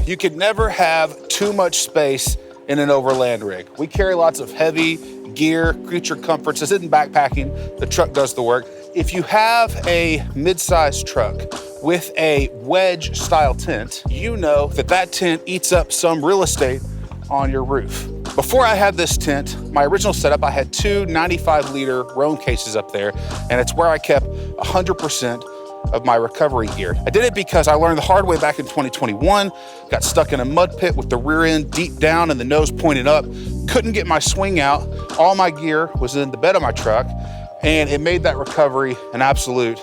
You could never have too much space in an overland rig. We carry lots of heavy gear, creature comforts. This isn't backpacking. The truck does the work. If you have a mid-sized truck with a wedge style tent, you know that that tent eats up some real estate on your roof. Before I had this tent, my original setup, I had two 95-liter Roam cases up there, and it's where I kept 100% of my recovery gear. I did it because I learned the hard way back in 2021, got stuck in a mud pit with the rear end deep down and the nose pointed up, couldn't get my swing out. All my gear was in the bed of my truck, and it made that recovery an absolute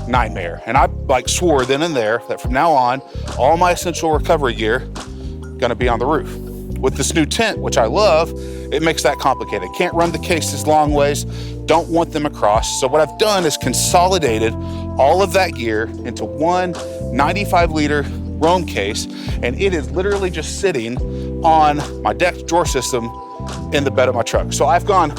nightmare. And I swore then and there that from now on, all my essential recovery gear gonna be on the roof. With this new tent, which I love, it makes that complicated. Can't run the cases long ways, don't want them across. So what I've done is consolidated all of that gear into one 95-liter Roam case, and it is literally just sitting on my deck drawer system in the bed of my truck. So I've gone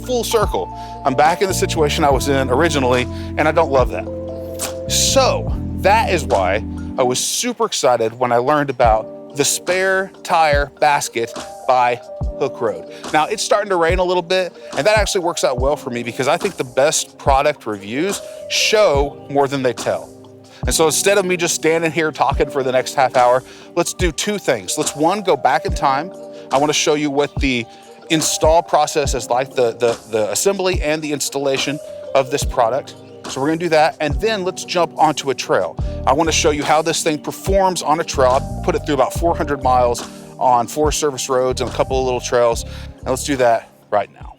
full circle. I'm back in the situation I was in originally, and I don't love that. So that is why I was super excited when I learned about the spare tire basket by Hooke Road. Now it's starting to rain a little bit, and that actually works out well for me because I think the best product reviews show more than they tell. And so instead of me just standing here talking for the next half hour, let's do two things. Let's one, go back in time. I wanna show you what the install process is like, the assembly and the installation of this product. So we're gonna do that, and then let's jump onto a trail. I wanna show you how this thing performs on a trail. I'll put it through about 400 miles on Forest Service roads and a couple of little trails, and let's do that right now.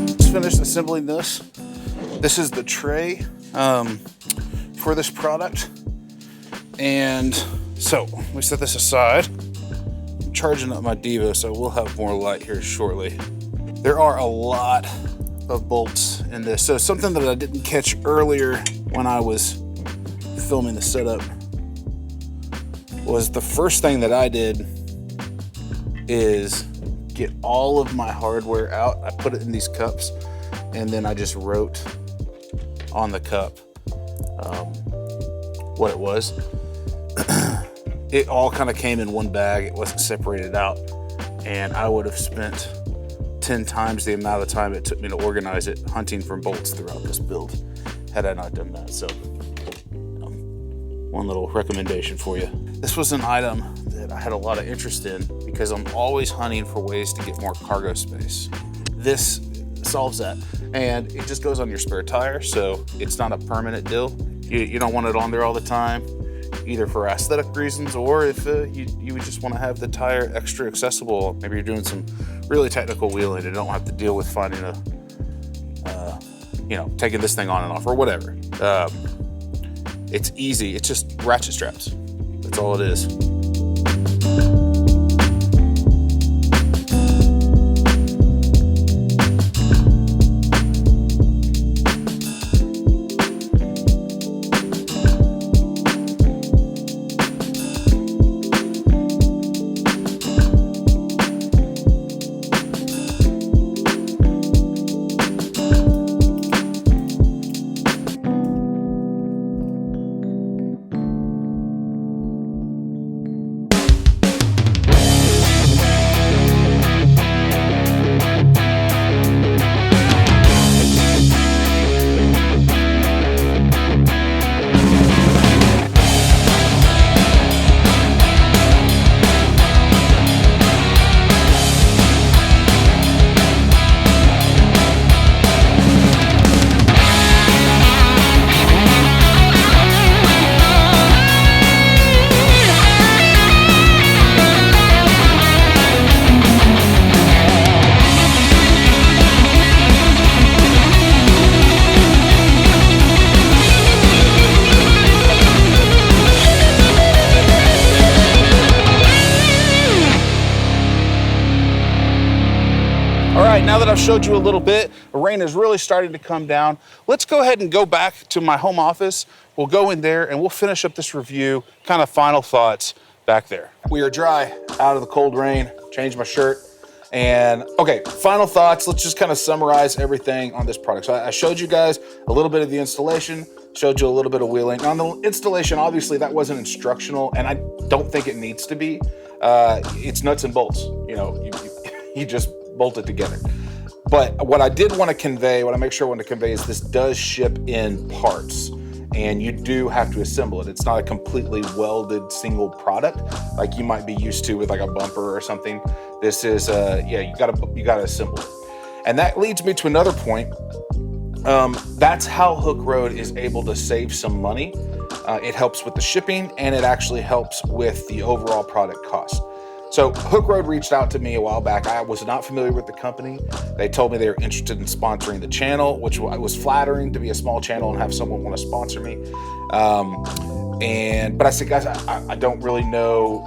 Let's finish assembling this. This is the tray for this product. And so let me set this aside. I'm charging up my Devo, so we'll have more light here shortly. There are a lot of bolts in this. So something that I didn't catch earlier when I was filming the setup was the first thing that I did is get all of my hardware out. I put it in these cups, and then I just wrote on the cup what it was. It all kind of came in one bag. It wasn't separated out, and I would have spent 10 times the amount of time it took me to organize it hunting for bolts throughout this build had I not done that. So one little recommendation for you. This was an item that I had a lot of interest in because I'm always hunting for ways to get more cargo space. This solves that, and it just goes on your spare tire, so it's not a permanent deal. You don't want it on there all the time, either for aesthetic reasons or if you would just want to have the tire extra accessible. Maybe you're doing some really technical wheeling and don't have to deal with finding taking this thing on and off or whatever. It's easy. It's just ratchet straps. That's all it is. Now that I've showed you a little bit, the rain is really starting to come down. Let's go ahead and go back to my home office. We'll go in there and we'll finish up this review, kind of final thoughts back there. We are dry out of the cold rain, changed my shirt. And okay, final thoughts. Let's just kind of summarize everything on this product. So I showed you guys a little bit of the installation, showed you a little bit of wheeling. On the installation, obviously that wasn't instructional, and I don't think it needs to be. It's nuts and bolts. You know, you just bolt it together. But what I did want to convey, what I make sure I want to convey is this does ship in parts. And you do have to assemble it. It's not a completely welded single product like you might be used to with like a bumper or something. This is, yeah, you gotta assemble it. And that leads me to another point. That's how Hooke Road is able to save some money. It helps with the shipping, and it actually helps with the overall product cost. So Hooke Road reached out to me a while back. I was not familiar with the company. They told me they were interested in sponsoring the channel, which was flattering to be a small channel and have someone want to sponsor me. But I said, guys, I don't really know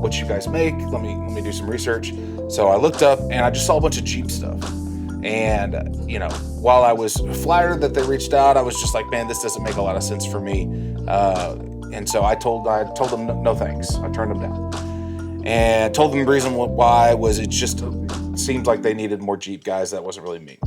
what you guys make. Let me do some research. So I looked up and I just saw a bunch of Jeep stuff. And you know, while I was flattered that they reached out, I was just like, man, this doesn't make a lot of sense for me. And so I told them no thanks. I turned them down. And told them the reason why was it just seemed like they needed more Jeep guys. That wasn't really me.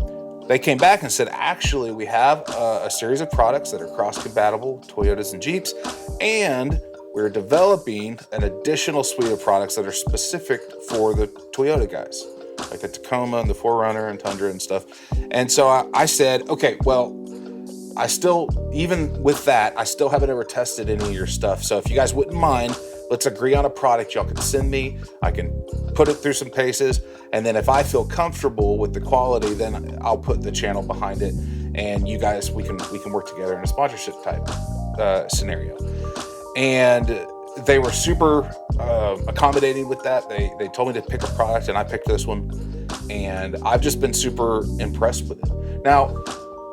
They came back and said, actually, we have a series of products that are cross-compatible, Toyotas and Jeeps, and we're developing an additional suite of products that are specific for the Toyota guys, like the Tacoma and the 4Runner and Tundra and stuff. And so I said, okay, well, even with that, I still haven't ever tested any of your stuff. So if you guys wouldn't mind, let's agree on a product y'all can send me. I can put it through some paces. And then if I feel comfortable with the quality, then I'll put the channel behind it. And you guys, we can work together in a sponsorship type scenario. And they were super accommodating with that. They told me to pick a product, and I picked this one. And I've just been super impressed with it. Now,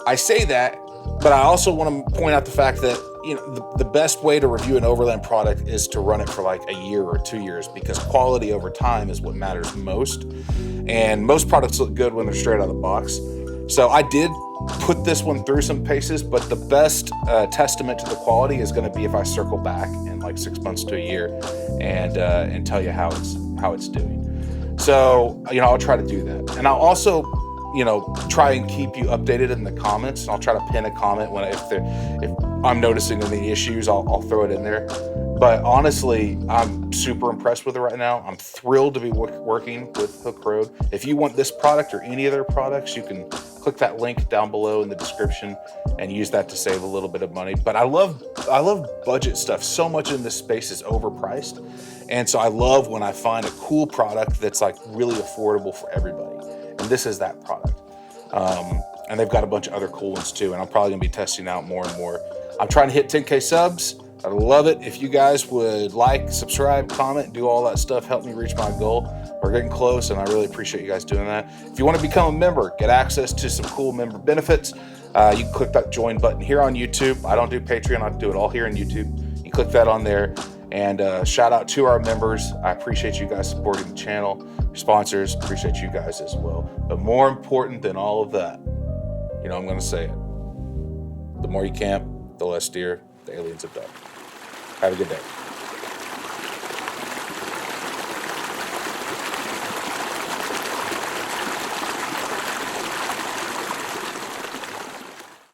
I say that, but I also want to point out the fact that, you know, the best way to review an Overland product is to run it for like a year or 2 years, because quality over time is what matters most. And most products look good when they're straight out of the box. So I did put this one through some paces, but the best testament to the quality is going to be if I circle back in like 6 months to a year and tell you how it's doing. So, you know, I'll try to do that. And I'll also, you know, try and keep you updated in the comments. And I'll try to pin a comment if I'm noticing any issues, I'll throw it in there. But honestly, I'm super impressed with it right now. I'm thrilled to be working with Hooke Road. If you want this product or any other products, you can click that link down below in the description and use that to save a little bit of money. But I love budget stuff. So much in this space is overpriced. And so I love when I find a cool product that's like really affordable for everybody. And this is that product. And they've got a bunch of other cool ones too. And I'm probably gonna be testing out more and more. I'm trying to hit 10K subs. I'd love it if you guys would like, subscribe, comment, do all that stuff, help me reach my goal. We're getting close, and I really appreciate you guys doing that. If you want to become a member, get access to some cool member benefits, you can click that join button here on YouTube. I don't do Patreon, I do it all here on YouTube. You click that on there, and shout out to our members. I appreciate you guys supporting the channel. Sponsors, appreciate you guys as well. But more important than all of that, you know, I'm going to say it. The more you camp, the less deer the aliens abduct. Have a good day.